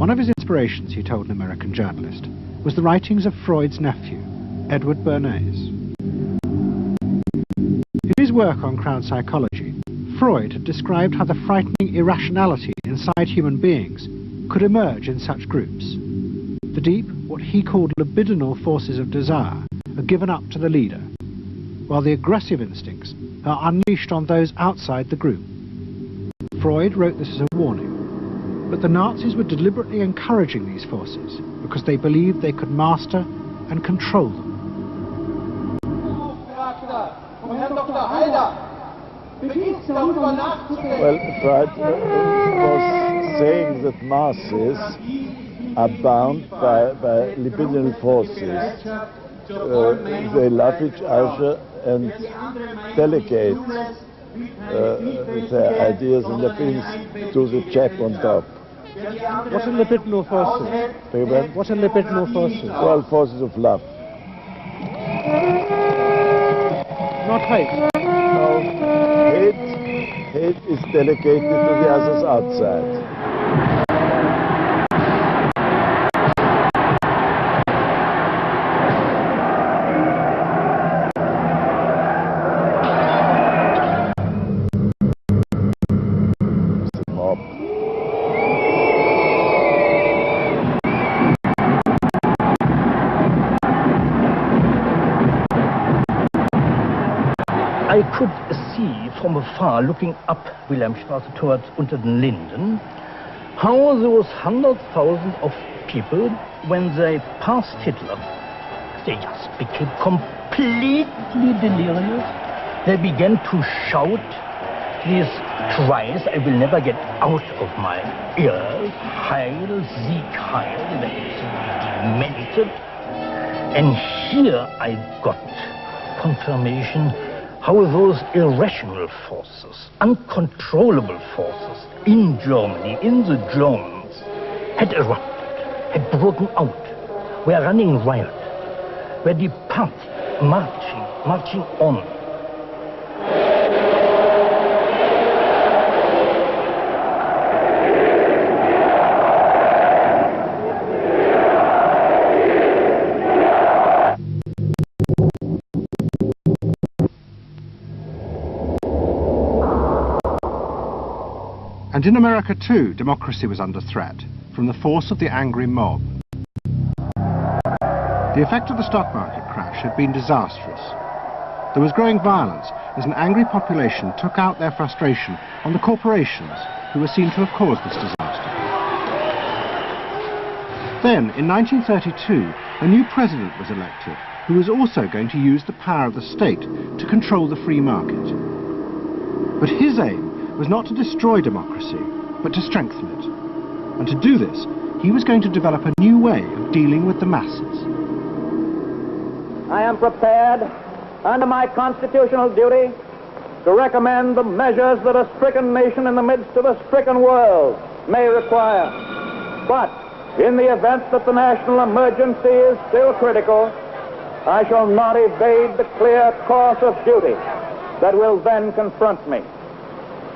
One of his inspirations, he told an American journalist, was the writings of Freud's nephew, Edward Bernays. In his work on crowd psychology, Freud had described how the frightening irrationality inside human beings could emerge in such groups. The deep, what he called libidinal forces of desire, are given up to the leader, while the aggressive instincts are unleashed on those outside the group. Freud wrote this as a warning, but the Nazis were deliberately encouraging these forces because they believed they could master and control them. Well, Freud was saying that masses are bound by libidinal forces. They love each other and delegate their ideas and their feelings to the chap on top. What are libidinal forces? What are libidinal forces? Well, forces of love. Not hate. No, hate is delegated to the others outside. I could see from afar, looking up Wilhelmstraße towards Unter den Linden, how those 100,000 of people, when they passed Hitler, they just became completely delirious. They began to shout these cries I will never get out of my ears. Heil, Sieg, Heil. They demented. And here I got confirmation how those irrational forces, uncontrollable forces in Germany, in the Germans, had erupted, had broken out, were running riot, were departing, marching on. And in America too, democracy was under threat from the force of the angry mob. The effect of the stock market crash had been disastrous. There was growing violence as an angry population took out their frustration on the corporations who were seen to have caused this disaster. Then, in 1932, a new president was elected who was also going to use the power of the state to control the free market. But his aim was not to destroy democracy, but to strengthen it. And to do this, he was going to develop a new way of dealing with the masses. I am prepared, under my constitutional duty, to recommend the measures that a stricken nation in the midst of a stricken world may require. But in the event that the national emergency is still critical, I shall not evade the clear course of duty that will then confront me.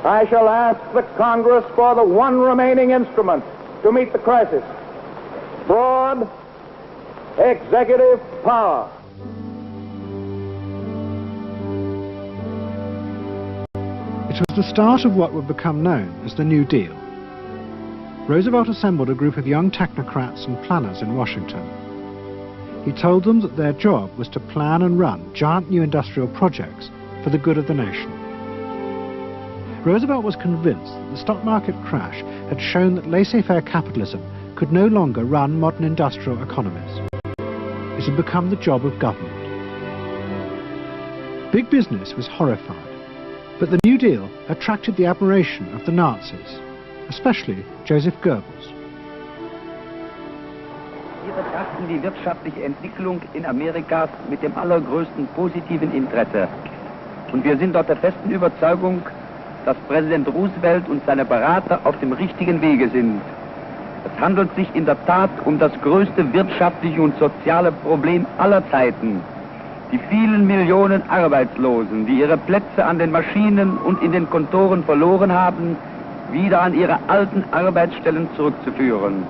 I shall ask the Congress for the one remaining instrument to meet the crisis: broad executive power. It was the start of what would become known as the New Deal. Roosevelt assembled a group of young technocrats and planners in Washington. He told them that their job was to plan and run giant new industrial projects for the good of the nation. Roosevelt was convinced that the stock market crash had shown that laissez-faire capitalism could no longer run modern industrial economies. It had become the job of government. Big business was horrified, but the New Deal attracted the admiration of the Nazis, especially Joseph Goebbels. Wir betrachten die wirtschaftliche Entwicklung in Amerika mit dem allergrößten positiven Interesse. Und wir sind dort der festen Überzeugung, dass Präsident Roosevelt und seine Berater auf dem richtigen Wege sind. Es handelt sich in der Tat um das größte wirtschaftliche und soziale Problem aller Zeiten. Die vielen Millionen Arbeitslosen, die ihre Plätze an den Maschinen und in den Kontoren verloren haben, wieder an ihre alten Arbeitsstellen zurückzuführen.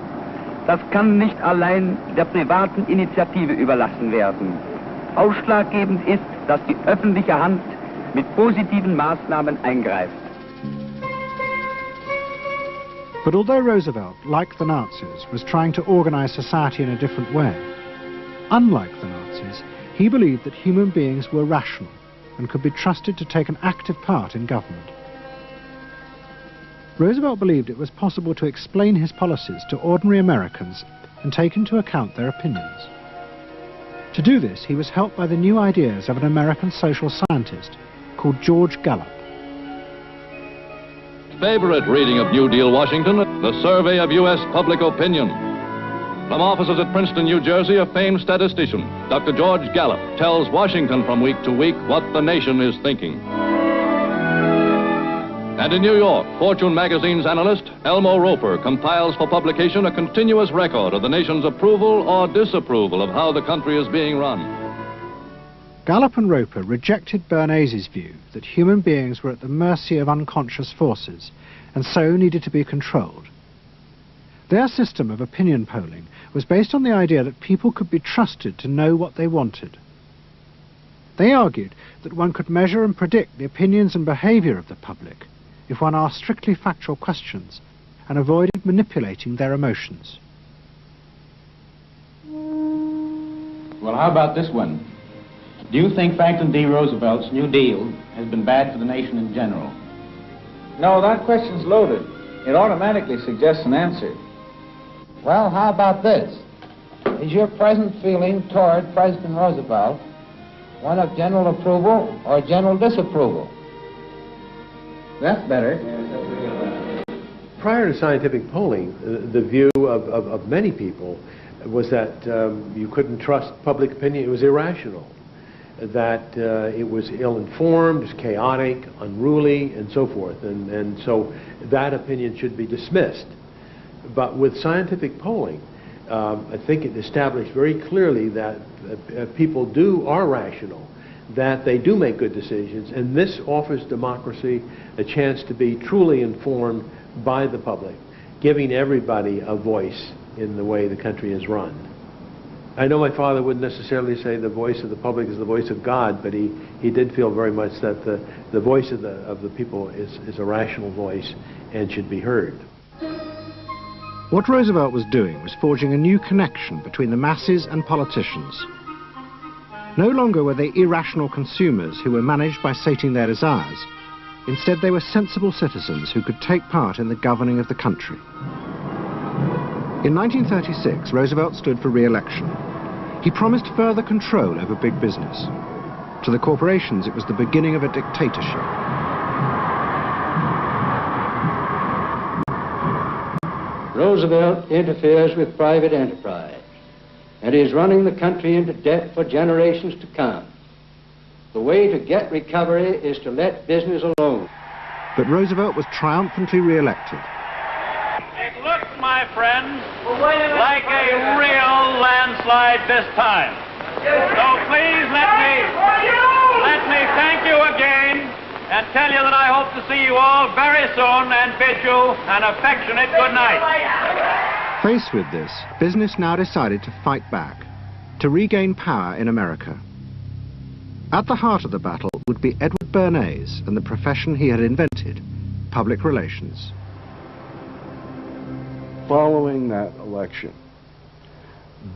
Das kann nicht allein der privaten Initiative überlassen werden. Ausschlaggebend ist, dass die öffentliche Hand mit positiven Maßnahmen eingreift. But although Roosevelt, like the Nazis, was trying to organize society in a different way, unlike the Nazis, he believed that human beings were rational and could be trusted to take an active part in government. Roosevelt believed it was possible to explain his policies to ordinary Americans and take into account their opinions. To do this, he was helped by the new ideas of an American social scientist called George Gallup. Favorite reading of New Deal Washington, the survey of U.S. public opinion. From offices at Princeton, New Jersey, a famed statistician, Dr. George Gallup, tells Washington from week to week what the nation is thinking. And in New York, Fortune magazine's analyst, Elmo Roper, compiles for publication a continuous record of the nation's approval or disapproval of how the country is being run. Gallup and Roper rejected Bernays' view that human beings were at the mercy of unconscious forces and so needed to be controlled. Their system of opinion polling was based on the idea that people could be trusted to know what they wanted. They argued that one could measure and predict the opinions and behavior of the public if one asked strictly factual questions and avoided manipulating their emotions. Well, how about this one? Do you think Franklin D. Roosevelt's New Deal has been bad for the nation in general? No, that question's loaded. It automatically suggests an answer. Well, how about this? Is your present feeling toward President Roosevelt one of general approval or general disapproval? That's better. Prior to scientific polling, the view of many people was that you couldn't trust public opinion. It was irrational, that it was ill-informed, it was chaotic, unruly, and so forth. And so that opinion should be dismissed. But with scientific polling, I think it established very clearly that people are rational, that they do make good decisions, and this offers democracy a chance to be truly informed by the public, giving everybody a voice in the way the country is run. I know my father wouldn't necessarily say the voice of the public is the voice of God, but he did feel very much that the voice of the people is a rational voice and should be heard. What Roosevelt was doing was forging a new connection between the masses and politicians. No longer were they irrational consumers who were managed by sating their desires. Instead, they were sensible citizens who could take part in the governing of the country. In 1936, Roosevelt stood for re-election. He promised further control over big business. To the corporations, it was the beginning of a dictatorship. Roosevelt interferes with private enterprise and is running the country into debt for generations to come. The way to get recovery is to let business alone. But Roosevelt was triumphantly re-elected. It looks, my friends, like a real landslide this time. So please let me thank you again and tell you that I hope to see you all very soon and bid you an affectionate good night. Faced with this, business now decided to fight back, to regain power in America. At the heart of the battle would be Edward Bernays and the profession he had invented, public relations. Following that election,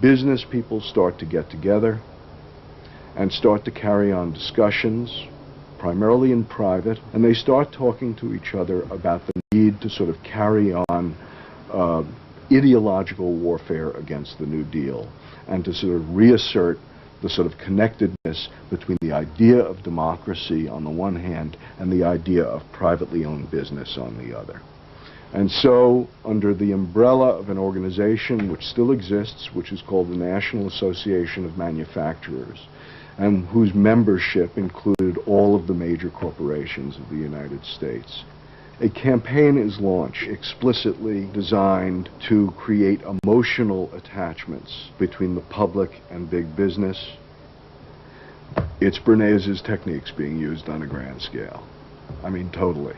business people start to get together and start to carry on discussions, primarily in private, and they start talking to each other about the need to sort of carry on ideological warfare against the New Deal and to sort of reassert the sort of connectedness between the idea of democracy on the one hand and the idea of privately owned business on the other. And so, under the umbrella of an organization which still exists, which is called the National Association of Manufacturers, and whose membership included all of the major corporations of the United States, a campaign is launched explicitly designed to create emotional attachments between the public and big business. It's Bernays' techniques being used on a grand scale. I mean, totally.